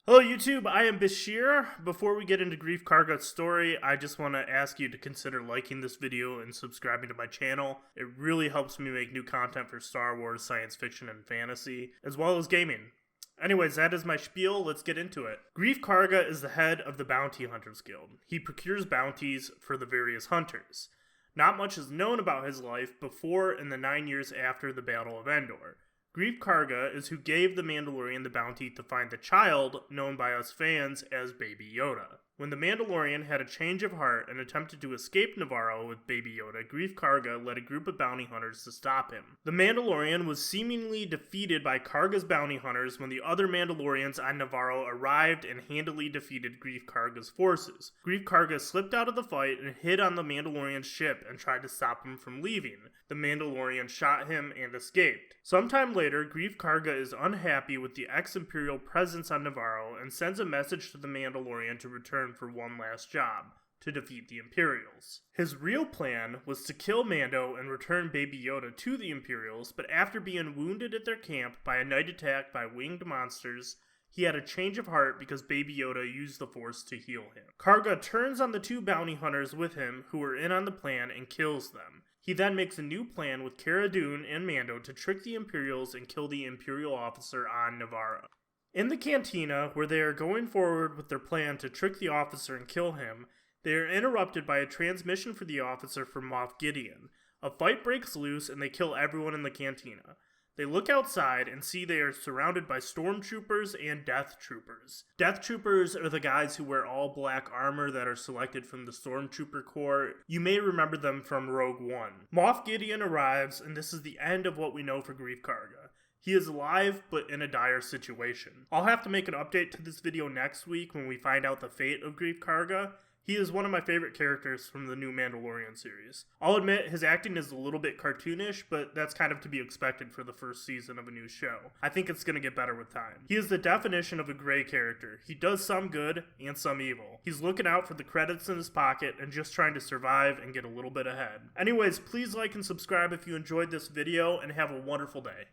Hello YouTube, I am Bashierr. Before we get into Greef Karga's story, I just want to ask you to consider liking this video and subscribing to my channel. It really helps me make new content for Star Wars, science fiction, and fantasy, as well as gaming. Anyways, that is my spiel, let's get into it. Greef Karga is the head of the Bounty Hunters Guild. He procures bounties for the various hunters. Not much is known about his life before and the 9 years after the Battle of Endor. Greef Karga is who gave the Mandalorian the bounty to find the child known by us fans as Baby Yoda. When the Mandalorian had a change of heart and attempted to escape Nevarro with Baby Yoda, Greef Karga led a group of bounty hunters to stop him. The Mandalorian was seemingly defeated by Karga's bounty hunters when the other Mandalorians on Nevarro arrived and handily defeated Greef Karga's forces. Greef Karga slipped out of the fight and hid on the Mandalorian's ship and tried to stop him from leaving. The Mandalorian shot him and escaped. Sometime later, Greef Karga is unhappy with the ex-Imperial presence on Nevarro and sends a message to the Mandalorian to return for one last job, to defeat the Imperials. His real plan was to kill Mando and return Baby Yoda to the Imperials, but after being wounded at their camp by a night attack by winged monsters, he had a change of heart because Baby Yoda used the Force to heal him. Karga turns on the two bounty hunters with him who were in on the plan and kills them. He then makes a new plan with Cara Dune and Mando to trick the Imperials and kill the Imperial officer on Nevarro. In the cantina, where they are going forward with their plan to trick the officer and kill him, they are interrupted by a transmission for the officer from Moff Gideon. A fight breaks loose and they kill everyone in the cantina. They look outside and see they are surrounded by stormtroopers and death troopers. Death troopers are the guys who wear all black armor that are selected from the stormtrooper corps. You may remember them from Rogue One. Moff Gideon arrives, and this is the end of what we know for Greef Karga. He is alive, but in a dire situation. I'll have to make an update to this video next week when we find out the fate of Greef Karga. He is one of my favorite characters from the new Mandalorian series. I'll admit his acting is a little bit cartoonish, but that's kind of to be expected for the first season of a new show. I think it's going to get better with time. He is the definition of a gray character. He does some good and some evil. He's looking out for the credits in his pocket and just trying to survive and get a little bit ahead. Anyways, please like and subscribe if you enjoyed this video, and have a wonderful day.